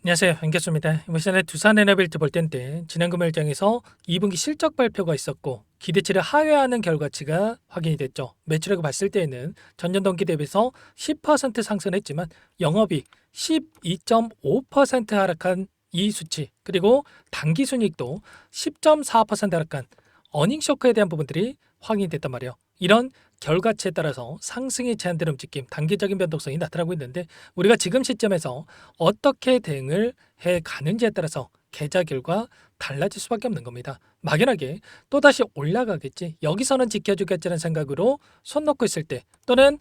안녕하세요. 안겼습니다. 이번 시간에 두산에너빌트 볼텐데 지난 금요일장에서 2분기 실적 발표가 있었고 기대치를 하회하는 결과치가 확인이 됐죠. 매출액을 봤을 때에는 전년 동기 대비해서 10% 상승했지만 영업이익 12.5% 하락한 이 수치, 그리고 당기순이익도 10.4% 하락한 어닝 쇼크에 대한 부분들이 확인이 됐단 말이에요. 이런 결과치에 따라서 상승이 제한되는 움직임, 단기적인 변동성이 나타나고 있는데 우리가 지금 시점에서 어떻게 대응을 해 가는지에 따라서 계좌 결과 달라질 수밖에 없는 겁니다. 막연하게 또다시 올라가겠지, 여기서는 지켜주겠지라는 생각으로 손 놓고 있을 때, 또는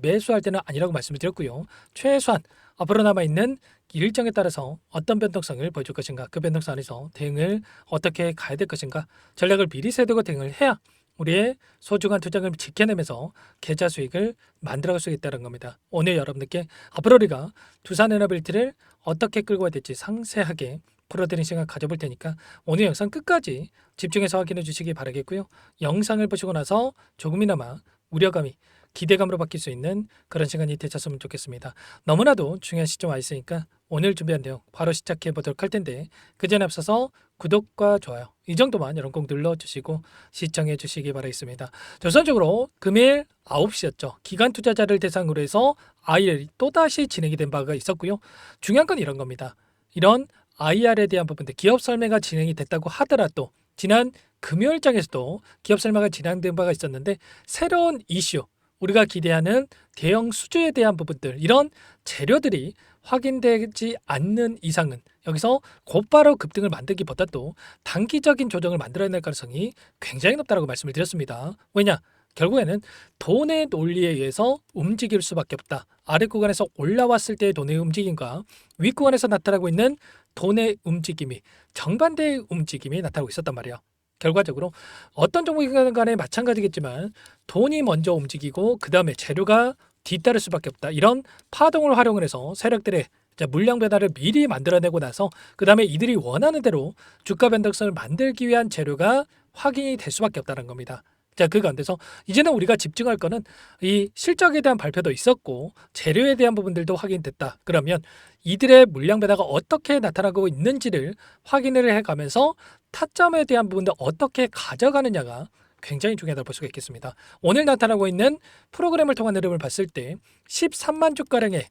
매수할 때는 아니라고 말씀을 드렸고요. 최소한 앞으로 남아있는 일정에 따라서 어떤 변동성을 보여줄 것인가, 그 변동성 안에서 대응을 어떻게 가야 될 것인가, 전략을 미리 세두고 대응을 해야 우리의 소중한 투자금을 지켜내면서 계좌 수익을 만들어갈 수 있다는 겁니다. 오늘 여러분들께 앞으로 우리가 두산에너빌티를 어떻게 끌고 가야 될지 상세하게 풀어드리는 시간 가져볼 테니까 오늘 영상 끝까지 집중해서 확인해 주시기 바라겠고요. 영상을 보시고 나서 조금이나마 우려감이 기대감으로 바뀔 수 있는 그런 시간이 되셨으면 좋겠습니다. 너무나도 중요한 시점 와 있으니까 오늘 준비한 내용 바로 시작해 보도록 할 텐데, 그 전에 앞서서 구독과 좋아요 이 정도만 여러분 꼭 눌러주시고 시청해 주시기 바라겠습니다. 우선적으로 금일 9시였죠. 기관 투자자를 대상으로 해서 IR이 또다시 진행이 된 바가 있었고요. 중요한 건 이런 겁니다. 이런 IR에 대한 부분들, 기업 설매가 진행이 됐다고 하더라도 지난 금요일장에서도 기업 설매가 진행된 바가 있었는데, 새로운 이슈, 우리가 기대하는 대형 수주에 대한 부분들, 이런 재료들이 확인되지 않는 이상은 여기서 곧바로 급등을 만들기보다도 단기적인 조정을 만들어낼 가능성이 굉장히 높다고 말씀을 드렸습니다. 왜냐? 결국에는 돈의 논리에 의해서 움직일 수밖에 없다. 아래 구간에서 올라왔을 때의 돈의 움직임과 윗 구간에서 나타나고 있는 돈의 움직임이 정반대의 움직임이 나타나고 있었단 말이에요. 결과적으로 어떤 종목이든 간에 마찬가지겠지만 돈이 먼저 움직이고 그 다음에 재료가 뒤따를 수밖에 없다. 이런 파동을 활용을 해서 세력들의 물량 배달을 미리 만들어내고 나서 그 다음에 이들이 원하는 대로 주가 변동성을 만들기 위한 재료가 확인이 될 수밖에 없다는 겁니다. 자, 그 가운데서 이제는 우리가 집중할 거는 이 실적에 대한 발표도 있었고 재료에 대한 부분들도 확인됐다. 그러면 이들의 물량 배달가 어떻게 나타나고 있는지를 확인을 해가면서 타점에 대한 부분도 어떻게 가져가느냐가 굉장히 중요하다고 볼 수가 있겠습니다. 오늘 나타나고 있는 프로그램을 통한 흐름을 봤을 때 13만 주가량의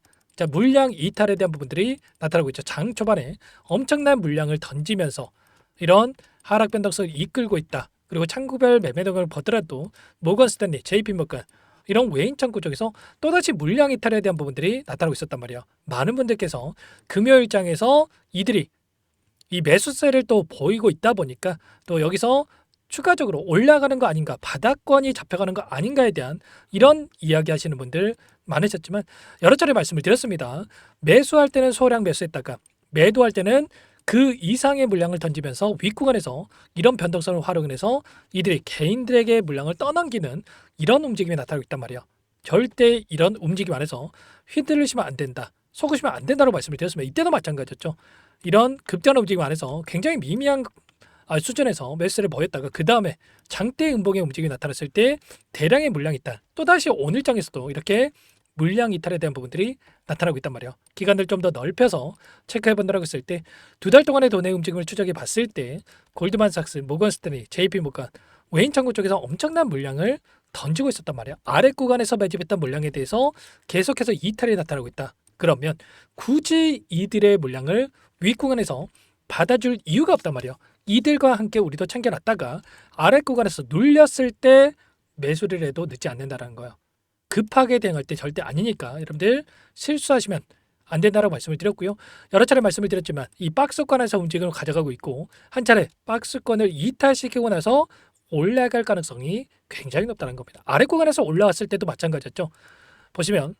물량 이탈에 대한 부분들이 나타나고 있죠. 장 초반에 엄청난 물량을 던지면서 이런 하락 변동성을 이끌고 있다. 그리고 창구별 매매 등을 보더라도 모건 스탠리, JP모건 이런 외인 창구 쪽에서 또다시 물량 이탈에 대한 부분들이 나타나고 있었단 말이에요. 많은 분들께서 금요일장에서 이들이 이 매수세를 또 보이고 있다 보니까 또 여기서 추가적으로 올라가는 거 아닌가, 바닥권이 잡혀가는 거 아닌가에 대한 이런 이야기 하시는 분들 많으셨지만 여러 차례 말씀을 드렸습니다. 매수할 때는 소량 매수했다가 매도할 때는 그 이상의 물량을 던지면서 윗구간에서 이런 변동성을 활용해서 이들이 개인들에게 물량을 떠넘기는 이런 움직임이 나타나고 있단 말이에요. 절대 이런 움직임 안에서 휘둘리시면 안 된다, 속으시면 안 된다고 말씀을 드렸습니다. 이때도 마찬가지였죠. 이런 급변 움직임 안에서 굉장히 미미한 수준에서 매수를 보였다가 그 다음에 장대 음봉의 움직임이 나타났을 때 대량의 물량 이탈, 또다시 오늘장에서도 이렇게 물량 이탈에 대한 부분들이 나타나고 있단 말이에요. 기간을 좀 더 넓혀서 체크해 본다고 했을 때 두 달 동안의 돈의 움직임을 추적해 봤을 때 골드만삭스, 모건스탠리, JP모건, 외인 창구 쪽에서 엄청난 물량을 던지고 있었단 말이에요. 아래 구간에서 매집했던 물량에 대해서 계속해서 이탈이 나타나고 있다. 그러면 굳이 이들의 물량을 윗 구간에서 받아줄 이유가 없단 말이에요. 이들과 함께 우리도 챙겨놨다가 아래 구간에서 눌렸을 때 매수를 해도 늦지 않는다는 거예요. 급하게 대응할 때 절대 아니니까 여러분들 실수하시면 안 된다라고 말씀을 드렸고요. 여러 차례 말씀을 드렸지만 이 박스권에서 움직임을 가져가고 있고 한 차례 박스권을 이탈시키고 나서 올라갈 가능성이 굉장히 높다는 겁니다. 아래 구간에서 올라왔을 때도 마찬가지였죠. 보시면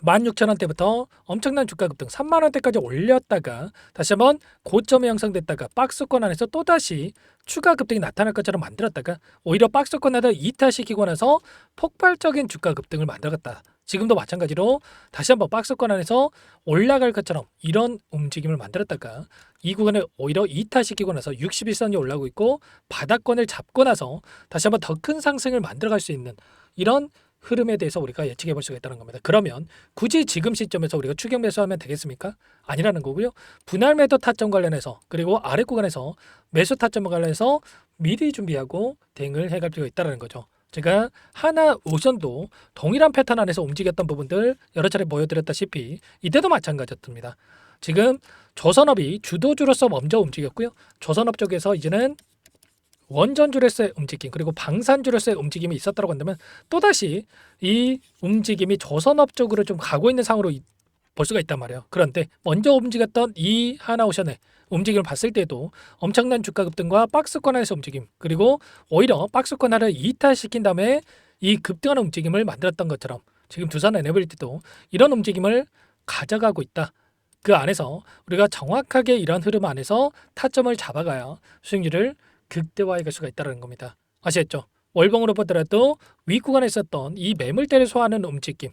16,000원대부터 엄청난 주가 급등 3만원대까지 올렸다가 다시 한번 고점이 형성됐다가 박스권 안에서 또다시 추가 급등이 나타날 것처럼 만들었다가 오히려 박스권 안에서 이탈시키고 나서 폭발적인 주가 급등을 만들었다. 지금도 마찬가지로 다시 한번 박스권 안에서 올라갈 것처럼 이런 움직임을 만들었다가 이 구간을 오히려 이탈시키고 나서 61선이 올라오고 있고 바닥권을 잡고 나서 다시 한번 더 큰 상승을 만들어갈 수 있는 이런 흐름에 대해서 우리가 예측해 볼 수가 있다는 겁니다. 그러면 굳이 지금 시점에서 우리가 추격 매수하면 되겠습니까? 아니라는 거고요. 분할 매도 타점 관련해서 그리고 아래 구간에서 매수 타점 관련해서 미리 준비하고 대응을 해갈 필요가 있다는 거죠. 제가 하나 오션도 동일한 패턴 안에서 움직였던 부분들 여러 차례 보여드렸다시피 이때도 마찬가지였습니다. 지금 조선업이 주도주로서 먼저 움직였고요. 조선업 쪽에서 이제는 원전주로서의 움직임 그리고 방산주로서의 움직임이 있었다고 한다면 또다시 이 움직임이 조선업 쪽으로 좀 가고 있는 상황으로 볼 수가 있단 말이에요. 그런데 먼저 움직였던 이 하나오션의 움직임을 봤을 때도 엄청난 주가 급등과 박스권 안에서 움직임 그리고 오히려 박스권 하를 이탈시킨 다음에 이 급등하는 움직임을 만들었던 것처럼 지금 두산 에너빌리티도 이런 움직임을 가져가고 있다. 그 안에서 우리가 정확하게 이런 흐름 안에서 타점을 잡아가야 수익률을 극대화해 갈 수가 있다는 겁니다. 아시겠죠? 월봉으로 보더라도 윗구간에 있었던 이 매물대를 소화하는 움직임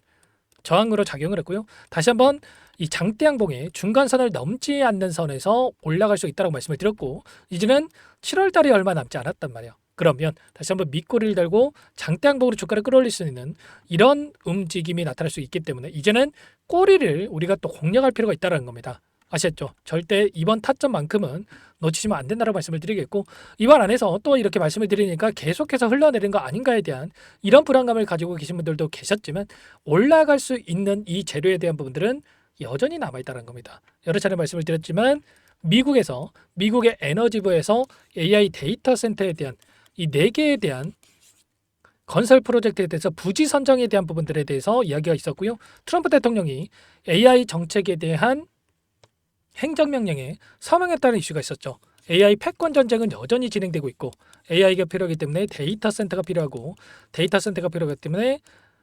저항으로 작용을 했고요. 다시 한번 이 장대 양봉의 중간선을 넘지 않는 선에서 올라갈 수 있다고 말씀을 드렸고 이제는 7월 달이 얼마 남지 않았단 말이에요. 그러면 다시 한번 밑꼬리를 달고 장대 양봉으로 주가를 끌어올릴 수 있는 이런 움직임이 나타날 수 있기 때문에 이제는 꼬리를 우리가 또 공략할 필요가 있다는 겁니다. 아시겠죠? 절대 이번 타점만큼은 놓치시면 안 된다고 말씀을 드리겠고 이번 안에서 또 이렇게 말씀을 드리니까 계속해서 흘러내리는 거 아닌가에 대한 이런 불안감을 가지고 계신 분들도 계셨지만 올라갈 수 있는 이 재료에 대한 부분들은 여전히 남아있다는 겁니다. 여러 차례 말씀을 드렸지만 미국의 에너지부에서 AI 데이터 센터에 대한 이 4개에 대한 건설 프로젝트에 대해서 부지 선정에 대한 부분들에 대해서 이야기가 있었고요. 트럼프 대통령이 AI 정책에 대한 행정명령에 서명했다는 이슈가 있었죠. AI 패권 전쟁은 여전히 진행되고 있고 AI가 필요하기 때문에 데이터 센터가 필요하고 데이터 센터가 필요하기 때문에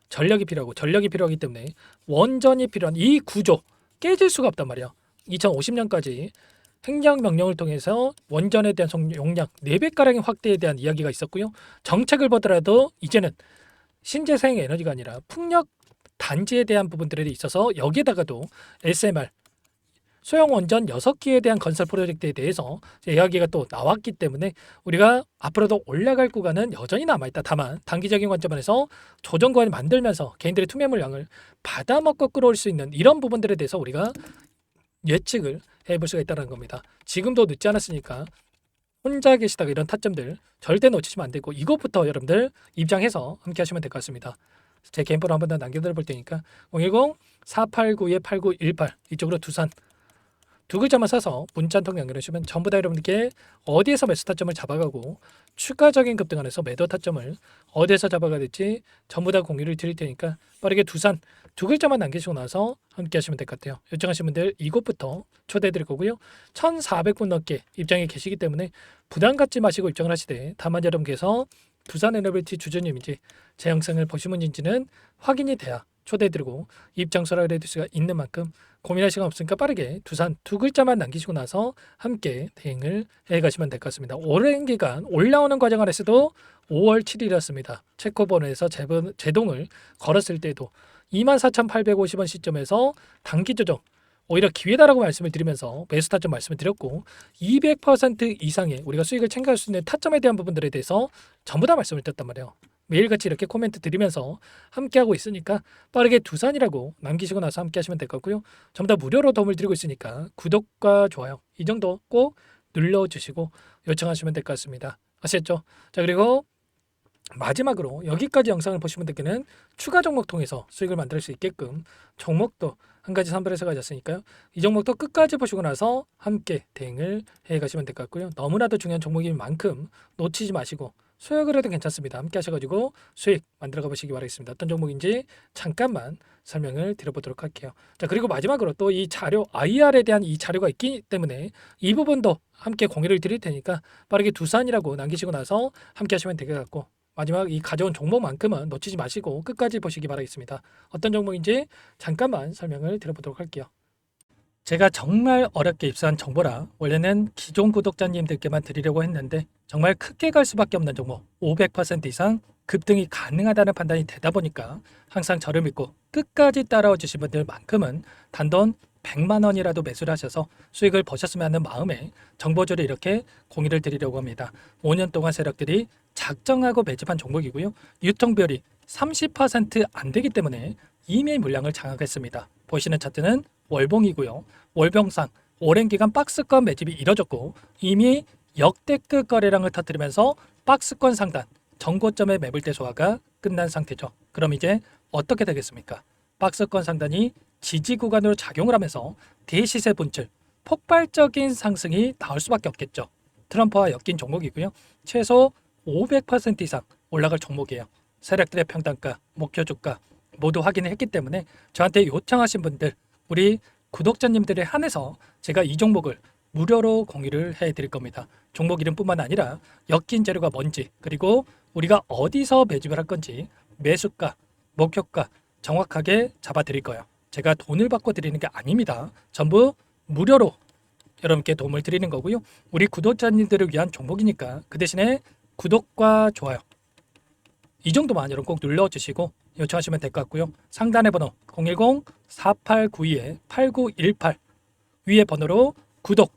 전력이 필요하고 전력이 필요하기 때문에 원전이 필요한 이 구조 깨질 수가 없단 말이야. 2050년까지 행정명령을 통해서 원전에 대한 용량 4배가량의 확대에 대한 이야기가 있었고요. 정책을 보더라도 이제는 신재생 에너지가 아니라 풍력 단지에 대한 부분들에 있어서 여기에다가도 SMR 소형 원전 6기에 대한 건설 프로젝트에 대해서 이야기가 또 나왔기 때문에 우리가 앞으로도 올라갈 구간은 여전히 남아있다. 다만 단기적인 관점에서 조정 구간을 만들면서 개인들의 투매물량을 받아먹고 끌어올 수 있는 이런 부분들에 대해서 우리가 예측을 해볼 수가 있다는 겁니다. 지금도 늦지 않았으니까 혼자 계시다가 이런 타점들 절대 놓치시면 안 되고 이것부터 여러분들 입장해서 함께 하시면 될 것 같습니다. 제 개인번호 한번 더 남겨드려 볼 테니까 010-489-8918 이쪽으로 두산 두 글자만 써서 문자 한 통 연결해주시면 전부 다 여러분들께 어디에서 매수 타점을 잡아가고 추가적인 급등 안에서 매도 타점을 어디에서 잡아가야 될지 전부 다 공유를 드릴 테니까 빠르게 두산 두 글자만 남기시고 나서 함께 하시면 될 것 같아요. 요청하신 분들 이곳부터 초대해 드릴 거고요. 1,400분 넘게 입장에 계시기 때문에 부담 갖지 마시고 입장을 하시되 다만 여러분께서 두산 에너빌티 주주님인지 제 영상을 보신 분인지는 확인이 돼야 초대해드리고 입장 수락을 해드릴 수가 있는 만큼 고민할 시간 없으니까 빠르게 두산 두 글자만 남기시고 나서 함께 대응을 해가시면 될 것 같습니다. 오랜 기간 올라오는 과정 안에서도 5월 7일이었습니다. 체코본에서 제동을 걸었을 때도 24,850원 시점에서 단기 조정 오히려 기회다라고 말씀을 드리면서 매수 타점 말씀을 드렸고 200% 이상의 우리가 수익을 챙겨갈 수 있는 타점에 대한 부분들에 대해서 전부 다 말씀을 드렸단 말이에요. 매일같이 이렇게 코멘트 드리면서 함께하고 있으니까 빠르게 두산이라고 남기시고 나서 함께 하시면 될 것 같고요. 전부 다 무료로 도움을 드리고 있으니까 구독과 좋아요 이 정도 꼭 눌러주시고 요청하시면 될 것 같습니다. 아시겠죠? 자 그리고 마지막으로 여기까지 영상을 보신 분들께는 추가 종목 통해서 수익을 만들 수 있게끔 종목도 한 가지 선별해서 가졌으니까요. 이 종목도 끝까지 보시고 나서 함께 대응을 해가시면 될 것 같고요. 너무나도 중요한 종목인 만큼 놓치지 마시고 수익을 해도 괜찮습니다. 함께 하셔가지고 수익 만들어가 보시기 바라겠습니다. 어떤 종목인지 잠깐만 설명을 드려보도록 할게요. 자 그리고 마지막으로 또 이 자료 IR에 대한 이 자료가 있기 때문에 이 부분도 함께 공유를 드릴 테니까 빠르게 두산이라고 남기시고 나서 함께 하시면 될 것 같고 마지막 이 가져온 종목만큼은 놓치지 마시고 끝까지 보시기 바라겠습니다. 어떤 종목인지 잠깐만 설명을 드려보도록 할게요. 제가 정말 어렵게 입수한 정보라 원래는 기존 구독자님들께만 드리려고 했는데 정말 크게 갈 수밖에 없는 종목 500% 이상 급등이 가능하다는 판단이 되다 보니까 항상 저를 믿고 끝까지 따라와 주신 분들만큼은 단돈 100만 원이라도 매수를 하셔서 수익을 보셨으면 하는 마음에 정보조를 이렇게 공유를 드리려고 합니다. 5년 동안 세력들이 작정하고 매집한 종목이고요. 유통비율이 30%안 되기 때문에 이미 물량을 장악했습니다. 보시는 차트는 월봉이고요. 월봉상 오랜 기간 박스권 매집이 이뤄졌고 이미 역대급 거래량을 터뜨리면서 박스권 상단 전고점의 매물대 소화가 끝난 상태죠. 그럼 이제 어떻게 되겠습니까? 박스권 상단이 지지 구간으로 작용을 하면서 대시세 분출, 폭발적인 상승이 나올 수밖에 없겠죠. 트럼프와 엮인 종목이고요. 최소 500% 이상 올라갈 종목이에요. 세력들의 평단가, 목표 주가 모두 확인을 했기 때문에 저한테 요청하신 분들, 우리 구독자님들에 한해서 제가 이 종목을 무료로 공유를 해드릴 겁니다. 종목 이름뿐만 아니라 엮인 재료가 뭔지, 그리고 우리가 어디서 매집을 할 건지, 매수가, 목표가 정확하게 잡아드릴 거예요. 제가 돈을 받고 드리는 게 아닙니다. 전부 무료로 여러분께 도움을 드리는 거고요. 우리 구독자님들을 위한 종목이니까 그 대신에 구독과 좋아요 이 정도만 여러분 꼭 눌러주시고 요청하시면 될 것 같고요. 상단의 번호 010-4892-8918 위에 번호로 구독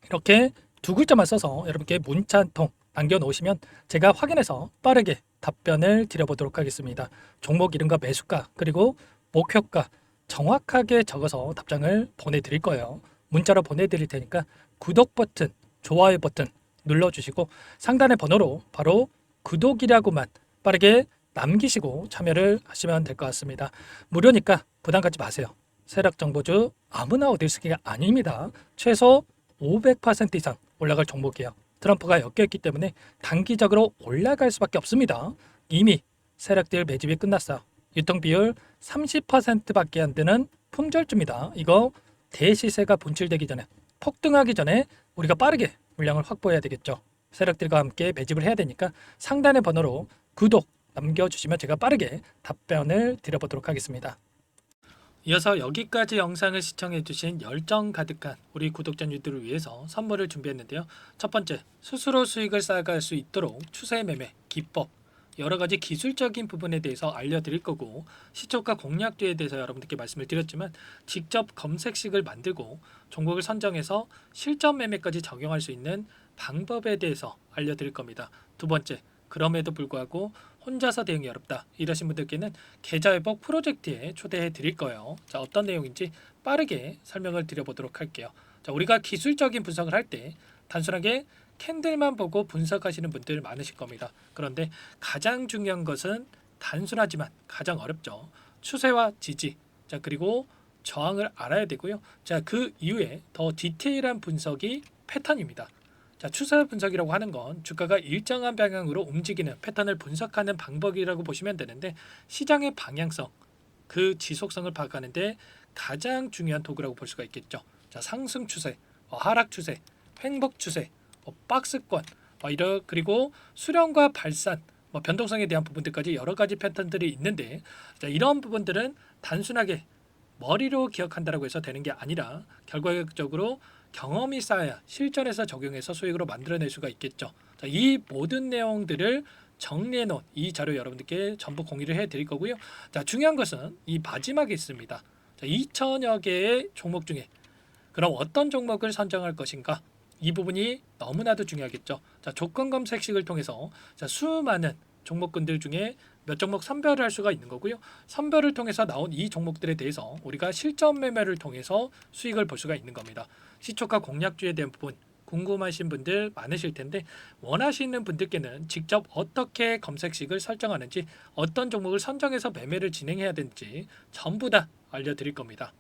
이렇게 두 글자만 써서 여러분께 문자 한 통 남겨놓으시면 제가 확인해서 빠르게 답변을 드려보도록 하겠습니다. 종목 이름과 매수가 그리고 목표가 정확하게 적어서 답장을 보내드릴 거예요. 문자로 보내드릴 테니까 구독 버튼, 좋아요 버튼 눌러주시고 상단의 번호로 바로 구독이라고만 빠르게 남기시고 참여를 하시면 될 것 같습니다. 무료니까 부담 갖지 마세요. 세력정보주 아무나 얻을 수 있는 게 아닙니다. 최소 500% 이상 올라갈 종목이에요. 트럼프가 엮여있기 때문에 단기적으로 올라갈 수밖에 없습니다. 이미 세력들 매집이 끝났어요. 유통비율 30%밖에 안 되는 품절주입니다. 이거 대시세가 분출되기 전에 폭등하기 전에 우리가 빠르게 물량을 확보해야 되겠죠. 세력들과 함께 매집을 해야 되니까 상단의 번호로 구독 남겨주시면 제가 빠르게 답변을 드려보도록 하겠습니다. 이어서 여기까지 영상을 시청해주신 열정 가득한 우리 구독자님들을 위해서 선물을 준비했는데요. 첫 번째, 스스로 수익을 쌓아갈 수 있도록 추세 매매 기법 여러가지 기술적인 부분에 대해서 알려드릴 거고, 시초가 공략주에 대해서 여러분들께 말씀을 드렸지만 직접 검색식을 만들고 종목을 선정해서 실전 매매까지 적용할 수 있는 방법에 대해서 알려드릴 겁니다. 두 번째, 그럼에도 불구하고 혼자서 대응이 어렵다 이러신 분들께는 계좌회복 프로젝트에 초대해 드릴 거예요. 자, 어떤 내용인지 빠르게 설명을 드려보도록 할게요. 자, 우리가 기술적인 분석을 할 때 단순하게 캔들만 보고 분석하시는 분들 많으실 겁니다. 그런데 가장 중요한 것은 단순하지만 가장 어렵죠. 추세와 지지, 자 그리고 저항을 알아야 되고요. 자, 그 이후에 더 디테일한 분석이 패턴입니다. 자, 추세 분석이라고 하는 건 주가가 일정한 방향으로 움직이는 패턴을 분석하는 방법이라고 보시면 되는데, 시장의 방향성, 그 지속성을 파악하는데 가장 중요한 도구라고 볼 수가 있겠죠. 자, 상승 추세, 하락 추세, 횡복 추세, 박스권, 그리고 수렴과 발산, 변동성에 대한 부분들까지 여러 가지 패턴들이 있는데, 자, 이런 부분들은 단순하게 머리로 기억한다고 해서 되는 게 아니라 결과적으로 경험이 쌓아야 실전에서 적용해서 수익으로 만들어낼 수가 있겠죠. 자, 이 모든 내용들을 정리해 놓은 이 자료 여러분들께 전부 공유를 해드릴 거고요. 자, 중요한 것은 이 마지막에 있습니다. 자, 2천여 개의 종목 중에 그럼 어떤 종목을 선정할 것인가? 이 부분이 너무나도 중요하겠죠. 자, 조건 검색식을 통해서 자, 수많은 종목군들 중에 몇 종목 선별을 할 수가 있는 거고요. 선별을 통해서 나온 이 종목들에 대해서 우리가 실전 매매를 통해서 수익을 볼 수가 있는 겁니다. 시초가 공략주에 대한 부분 궁금하신 분들 많으실 텐데, 원하시는 분들께는 직접 어떻게 검색식을 설정하는지, 어떤 종목을 선정해서 매매를 진행해야 되는지 전부 다 알려드릴 겁니다.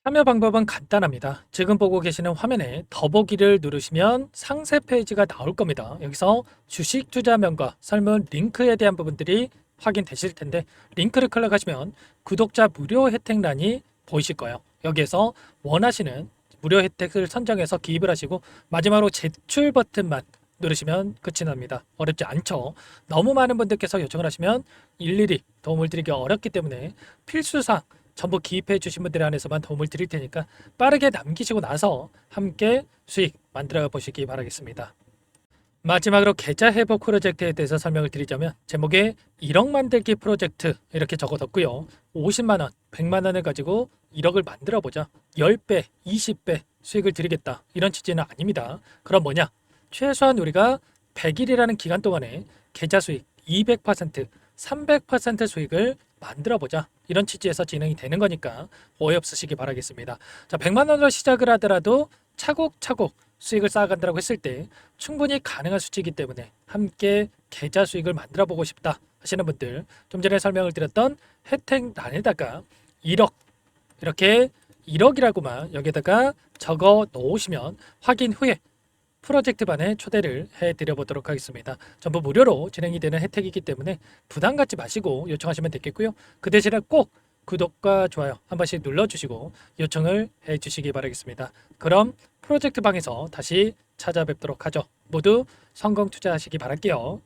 참여 방법은 간단합니다. 지금 보고 계시는 화면에 더보기를 누르시면 상세 페이지가 나올 겁니다. 여기서 주식 투자명과 설문 링크에 대한 부분들이 확인되실 텐데, 링크를 클릭하시면 구독자 무료 혜택란이 보이실 거예요. 여기에서 원하시는 무료 혜택을 선정해서 기입을 하시고 마지막으로 제출 버튼만 누르시면 끝이 납니다. 어렵지 않죠? 너무 많은 분들께서 요청을 하시면 일일이 도움을 드리기 어렵기 때문에 필수사항 전부 기입해 주신 분들에 한해서만 도움을 드릴 테니까 빠르게 남기시고 나서 함께 수익 만들어 보시기 바라겠습니다. 마지막으로 계좌 회복 프로젝트에 대해서 설명을 드리자면, 제목에 1억 만들기 프로젝트 이렇게 적어뒀고요. 50만 원, 100만 원을 가지고 1억을 만들어 보자, 10배, 20배 수익을 드리겠다, 이런 취지는 아닙니다. 그럼 뭐냐? 최소한 우리가 100일이라는 기간 동안에 계좌 수익 200%, 300% 수익을 만들어 보자. 이런 취지에서 진행이 되는 거니까 오해 없으시기 바라겠습니다. 자, 100만 원으로 시작을 하더라도 차곡차곡 수익을 쌓아간다고 했을 때 충분히 가능한 수치이기 때문에 함께 계좌 수익을 만들어 보고 싶다 하시는 분들, 좀 전에 설명을 드렸던 혜택란에다가 1억, 이렇게 1억이라고만 여기다가 적어 놓으시면 확인 후에 프로젝트반에 초대를 해드려 보도록 하겠습니다. 전부 무료로 진행이 되는 혜택이기 때문에 부담 갖지 마시고 요청하시면 되겠고요. 그 대신에 꼭 구독과 좋아요 한 번씩 눌러주시고 요청을 해주시기 바라겠습니다. 그럼 프로젝트방에서 다시 찾아뵙도록 하죠. 모두 성공 투자하시기 바랄게요.